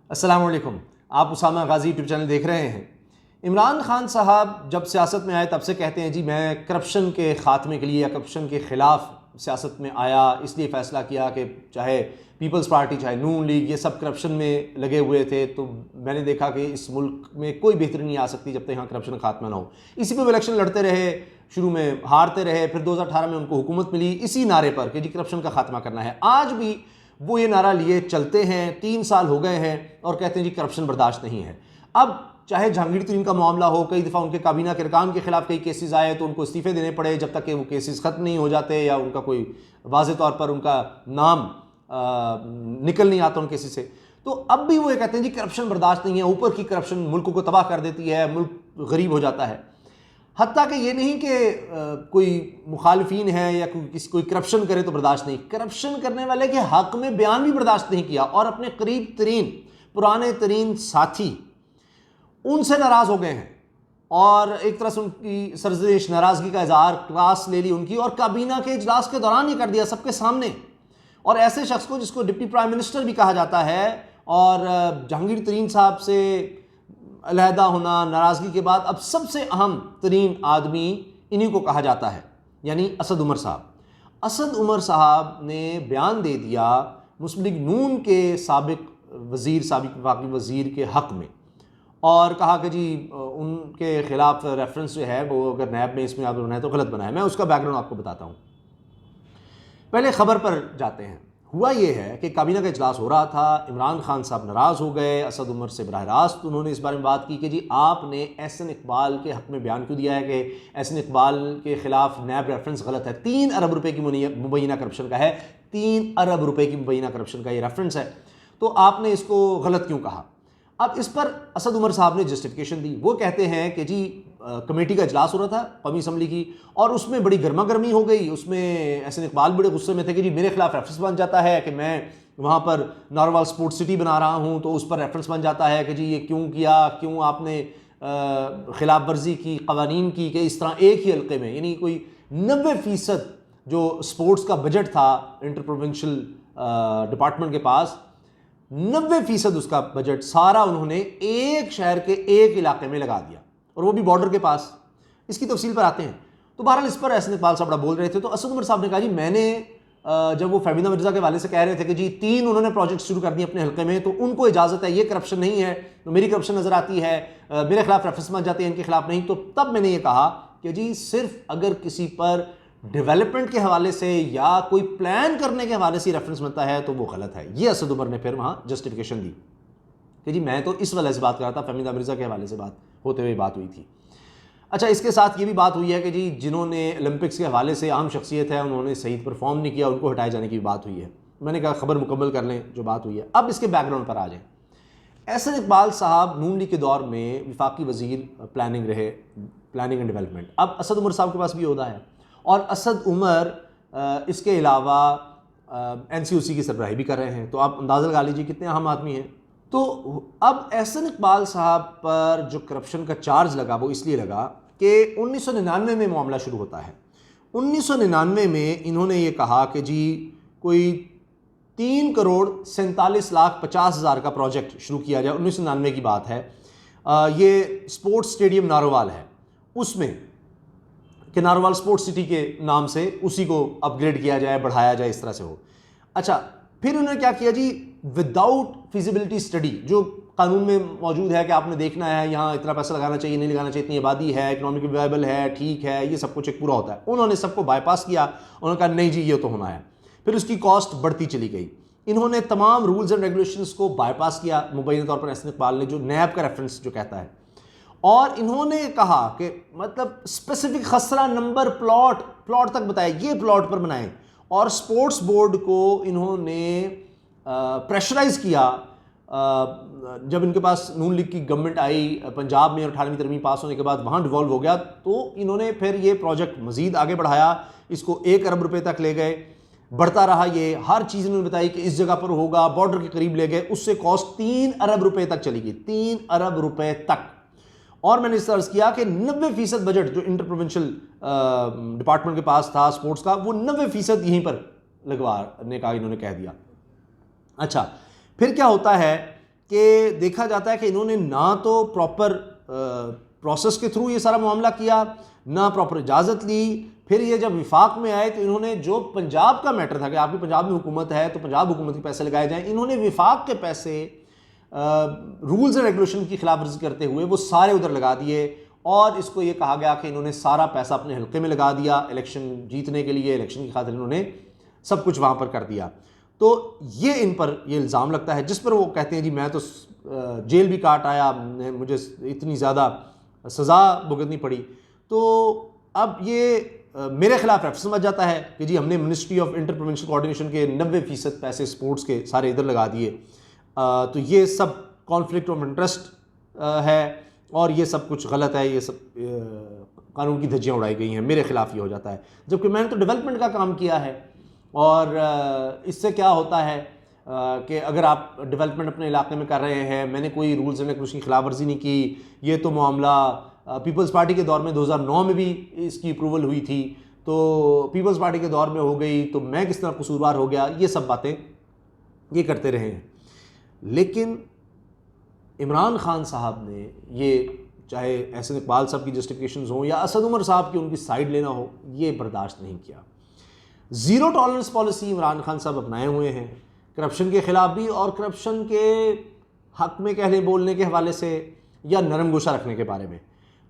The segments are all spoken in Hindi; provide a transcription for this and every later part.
अस्सलाम वालेकुम। आप उसामा गाजी यूट्यूब चैनल देख रहे हैं। इमरान खान साहब जब सियासत में आए तब से कहते हैं जी मैं करप्शन के ख़ात्मे के लिए या करप्शन के ख़िलाफ़ सियासत में आया, इसलिए फ़ैसला किया कि चाहे पीपल्स पार्टी चाहे नून लीग ये सब करप्शन में लगे हुए थे, तो मैंने देखा कि इस मुल्क में कोई बेहतरी नहीं आ सकती जब तक यहाँ करप्शन खात्मा ना हो। इसी पे वो इलेक्शन लड़ते रहे, शुरू में हारते रहे, फिर 2018 में उनको हुकूमत मिली इसी नारे पर कि जी करप्शन का खात्मा करना है। आज भी वो ये नारा लिए चलते हैं, 3 साल हो गए हैं और कहते हैं जी करप्शन बर्दाश्त नहीं है। अब चाहे जहांगीर तरीन का मामला हो, कई दफ़ा उनके काबीना के अरकान के खिलाफ कई केसेस आए तो उनको इस्तीफे देने पड़े जब तक कि वो केसेस ख़त्म नहीं हो जाते या उनका कोई वाज़ेह तौर पर उनका नाम निकल नहीं आता उन केसेस से। तो अब भी वो ये कहते हैं जी करप्शन बर्दाश्त नहीं है, ऊपर की करप्शन मुल्क को तबाह कर देती है, मुल्क गरीब हो जाता है। हत्ता कि ये नहीं कि कोई मुखालफीन है या कोई करप्शन करे तो बर्दाश्त नहीं, करप्शन करने वाले के हक में बयान भी बर्दाश्त नहीं किया और अपने करीब तरीन पुराने तरीन साथी उनसे नाराज़ हो गए हैं और एक तरह से उनकी सरजश नाराज़गी का इजहार क्लास ले ली उनकी और काबीना के इजलास के दौरान ही कर दिया सबके सामने। और ऐसे शख्स को जिसको डिप्टी प्राइम मिनिस्टर भी कहा जाता है और जहांगीर तरीन साहब से अलहदा होना, नाराज़गी के बाद अब सबसे अहम तरीन आदमी इन्हीं को कहा जाता है, यानी असद उमर साहब। असद उमर साहब ने बयान दे दिया मुस्लिम लीग नून के साबिक वफाकी वज़ीर के हक़ में और कहा कि जी उनके ख़िलाफ़ रेफरेंस जो है वो अगर नैब में इसमें आप बनाए तो गलत बनाए। मैं उसका बैकग्राउंड आपको बताता हूँ। पहले ख़बर पर जाते हैं। हुआ ये है कि काबीना का इजलास हो रहा था, इमरान खान साहब नाराज़ हो गए, असद उमर से बराह रास्त उन्होंने इस बारे में बात की कि जी आपने एहसन इकबाल के हक़ में बयान क्यों दिया है कि एहसन इकबाल के ख़िलाफ़ नैब रेफरेंस गलत है। 3 अरब रुपए की मुबैना करप्शन का है, 3 अरब रुपए की मुबैना करप्शन का ये रेफरेंस है, तो आपने इसको गलत क्यों कहा। अब इस पर असद उमर साहब ने जस्टिफिकेशन दी। वो कहते हैं कि जी कमेटी का इजलास हो रहा था कौमी असम्बली की और उसमें बड़ी गर्मा गर्मी हो गई। उसमें एहसन इकबाल बड़े गुस्से में थे कि जी मेरे खिलाफ रेफरेंस बन जाता है कि मैं वहाँ पर नारोवाल स्पोर्ट्स सिटी बना रहा हूँ तो उस पर रेफरेंस बन जाता है कि जी ये क्यों किया, क्यों आपने खिलाफ वर्जी की, कवानीन की, कि इस तरह एक ही हल्के में यानी कोई 90% जो स्पोर्ट्स का बजट था इंटर प्रोविंशियल डिपार्टमेंट के पास, 90% उसका बजट सारा उन्होंने एक शहर के एक इलाके में लगा दिया और वो भी बॉर्डर के पास। इसकी तफसील पर आते हैं। तो बहरहाल इस पर एहसन इकबाल साहब बड़ा बोल रहे थे तो असद उमर साहब ने कहा जी मैंने जब वो फहमीदा मिर्ज़ा के वाले से कह रहे थे कि जी 3 उन्होंने प्रोजेक्ट शुरू कर दिए अपने हल्के में तो उनको इजाज़त है, ये करप्शन नहीं है, तो मेरी करप्शन नज़र आती है, मेरे खिलाफ रेफरेंस बन जाते हैं, इनके खिलाफ नहीं। तो तब मैंने ये कहा कि जी सिर्फ अगर किसी पर डेवलपमेंट के हवाले से या कोई प्लान करने के हवाले से रेफरेंस बनता है तो वो गलत है। ये असद उमर ने फिर वहाँ जस्टिफिकेशन दी कि जी मैं तो इस वाले से बात कर रहा था, फहमीदा मिर्ज़ा के हवाले से बात होते हुए बात हुई थी। अच्छा, इसके साथ ये भी बात हुई है कि जी जिन्होंने ओलंपिक्स के हवाले से अहम शख्सियत है उन्होंने सही परफॉर्म नहीं किया, उनको हटाए जाने की भी बात हुई है। मैंने कहा खबर मुकम्मल कर लें जो बात हुई है। अब इसके बैकग्राउंड पर आ जाएँ। एहसन इकबाल साहब नून लीग के दौर में वफाकी वज़ीर प्लानिंग रहे, प्लानिंग एंड डेवलपमेंट। अब असद उमर साहब के पास भी ओहदा है और असद उमर इसके अलावा NCOC की सरबराही भी कर रहे हैं, तो आप अंदाज़ा लगा लीजिए कितने अहम आदमी हैं। तो अब एहसन इकबाल साहब पर जो करप्शन का चार्ज लगा वो इसलिए लगा कि 1999 में मामला शुरू होता है। 1999 में इन्होंने ये कहा कि जी कोई 3,47,50,000 का प्रोजेक्ट शुरू किया जाए। 1999 की बात है। ये स्पोर्ट्स स्टेडियम नारोवाल है, उसमें कि नारोवाल स्पोर्ट्स सिटी के नाम से उसी को अपग्रेड किया जाए, बढ़ाया जाए, इस तरह से हो। अच्छा, फिर उन्होंने क्या किया जी, विदाउट फिजिबिलिटी स्टडी जो कानून में मौजूद है कि आपने देखना है यहाँ इतना पैसा लगाना चाहिए, नहीं लगाना चाहिए, इतनी आबादी है, इकोनॉमिक वायबल है, ठीक है, ये सब कुछ एक पूरा होता है। उन्होंने सबको बाईपास किया, उन्होंने कहा नहीं जी ये तो होना है। फिर उसकी कॉस्ट बढ़ती चली गई। इन्होंने तमाम रूल्स एंड रेगुलेशंस को बाईपास किया, मुबैना तौर पर एहसन इकबाल ने जो नैब का रेफरेंस जो कहता है, और इन्होंने कहा कि मतलब स्पेसिफिक खसरा नंबर प्लॉट तक बताया, ये प्लॉट पर बनाएं। और स्पोर्ट्स बोर्ड को इन्होंने प्रेशराइज किया। जब इनके पास नून लीग की गवर्नमेंट आई पंजाब में और 18वीं तरमीम पास होने के बाद वहाँ डिवॉल्व हो गया, तो इन्होंने फिर ये प्रोजेक्ट मज़ीद आगे बढ़ाया, इसको 1 अरब रुपए तक ले गए, बढ़ता रहा। ये हर चीज़ इन्होंने बताई कि इस जगह पर होगा, बॉर्डर के करीब ले गए, उससे कॉस्ट 3 अरब रुपए तक चली गई, 3 अरब रुपए तक। और मैंने सर्च किया कि 90% बजट जो इंटर प्रोविंशियल डिपार्टमेंट के पास था स्पोर्ट्स का, वो 90% यहीं पर लगवाने का इन्होंने कह दिया। अच्छा, फिर क्या होता है कि देखा जाता है कि इन्होंने ना तो प्रॉपर प्रोसेस के थ्रू ये सारा मामला किया, ना प्रॉपर इजाज़त ली। फिर ये जब विफाक में आए तो इन्होंने जो पंजाब का मैटर था कि आपकी पंजाब में हुकूमत है तो पंजाब हुकूमत के पैसे लगाए जाएं, इन्होंने विफाक के पैसे रूल्स एंड रेगुलेशन की खिलाफ वर्जी करते हुए वो सारे उधर लगा दिए। और इसको ये कहा गया कि इन्होंने सारा पैसा अपने हल्के में लगा दिया इलेक्शन जीतने के लिए, इलेक्शन की खातिर इन्होंने सब कुछ वहाँ पर कर दिया। तो ये इन पर ये इल्ज़ाम लगता है, जिस पर वो कहते हैं जी मैं तो जेल भी काट आया, मुझे इतनी ज़्यादा सज़ा भुगतनी पड़ी। तो अब ये मेरे खिलाफ रेफरेंस समझ जाता है कि जी हमने ministry of inter provincial coordination के 90% पैसे स्पोर्ट्स के सारे इधर लगा दिए। तो ये सब कॉन्फ्लिक्ट ऑफ इंटरेस्ट है और ये सब कुछ गलत है, ये सब कानून की धज्जियाँ उड़ाई गई हैं, मेरे खिलाफ ये हो जाता है। जबकि मैंने तो डेवलपमेंट का काम किया है और इससे क्या होता है कि अगर आप डेवलपमेंट अपने इलाके में कर रहे हैं, मैंने कोई रूल्स एंड रेगुलेशन की खिलाफ वर्जी नहीं की। ये तो मामला पीपल्स पार्टी के दौर में 2009 में भी इसकी अप्रूवल हुई थी, तो पीपल्स पार्टी के दौर में हो गई तो मैं किस तरह कसूरवार हो गया, ये सब बातें ये करते रहे हैं। लेकिन इमरान खान साहब ने ये चाहे एहसन इकबाल साहब की जस्टिफिकेशंस हों या असद उमर साहब की उनकी साइड लेना हो, ये बर्दाश्त नहीं किया। Zero tolerance policy Imran Khan साहब अपनाए हुए हैं करप्शन के ख़िलाफ़ भी, और करप्शन के हक़ में कहने बोलने के हवाले से या नरम गोशा रखने के बारे में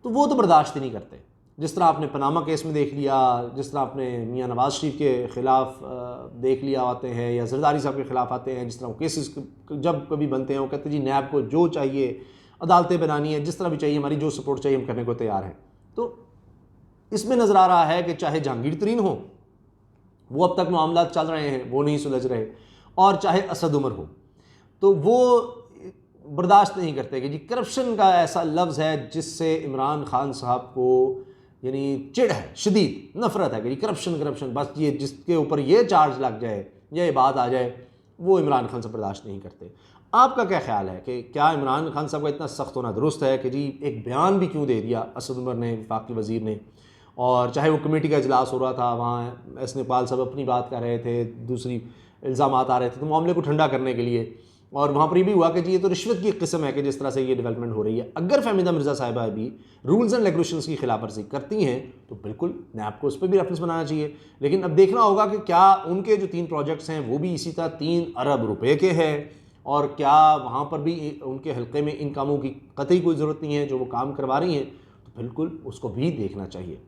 तो वो तो बर्दाश्त ही नहीं करते। जिस तरह आपने पनामा केस में देख लिया, जिस तरह आपने मियां नवाज शरीफ के ख़िलाफ़ देख लिया आते हैं या जरदारी साहब के ख़िलाफ़ आते हैं, जिस तरह वो केसेस जब कभी बनते हैं वो कहते हैं जी नैब को जो चाहिए अदालतें बनानी है, जिस तरह भी चाहिए, हमारी जो सपोर्ट चाहिए हम करने को तैयार हैं। तो इसमें नज़र आ रहा है कि चाहे जहांगीर तरीन हो, वो अब तक मामला चल रहे हैं, वो नहीं सुलझ रहे, और चाहे असद उमर हो, तो वो बर्दाश्त नहीं करते कि जी करप्शन का ऐसा लफ्ज़ है जिससे इमरान खान साहब को यानी चिढ़ है, शदीद नफ़रत है कि जी करप्शन करप्शन, बस ये जिसके ऊपर ये चार्ज लग जाए या ये बात आ जाए वो इमरान खान से बर्दाश्त नहीं करते। आपका क्या ख्याल है कि क्या इमरान खान साहब का इतना सख्त होना दुरुस्त है कि जी एक बयान भी क्यों दे दिया असद उमर ने, वफाकी वज़ीर ने, और चाहे वो कमेटी का इजलास हो रहा था, वहाँ एहसन इकबाल साहब अपनी बात कर रहे थे, दूसरी इल्ज़ाम आ रहे थे तो मामले को ठंडा करने के लिए, और वहाँ पर ये भी हुआ कि जी ये तो रिश्वत की किस्म है कि जिस तरह से ये डेवलपमेंट हो रही है। अगर फहमीदा मिर्ज़ा साहिबा भी रूल्स एंड रेगुलेशंस की खिलाफ वर्जी करती हैं तो बिल्कुल नैब को उस पर भी रेफरेंस बनाना चाहिए। लेकिन अब देखना होगा कि क्या उनके जो 3 प्रोजेक्ट्स हैं वो भी इसी तरह 3 अरब रुपए के हैं, और क्या वहाँ पर भी उनके हल्के में इन कामों की कतई कोई ज़रूरत नहीं है जो वो काम करवा रही हैं, तो बिल्कुल उसको भी देखना चाहिए।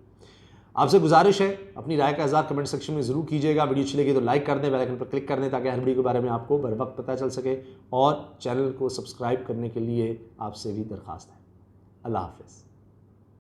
आपसे गुजारिश है अपनी राय का इज़हार कमेंट सेक्शन में ज़रूर कीजिएगा। वीडियो अच्छी लगी तो लाइक कर दें, बेल आइकन पर क्लिक कर दें ताकि हर वीडियो के बारे में आपको बर वक्त पता चल सके, और चैनल को सब्सक्राइब करने के लिए आपसे भी दरख्वास्त है। अल्लाह हाफ़िज़।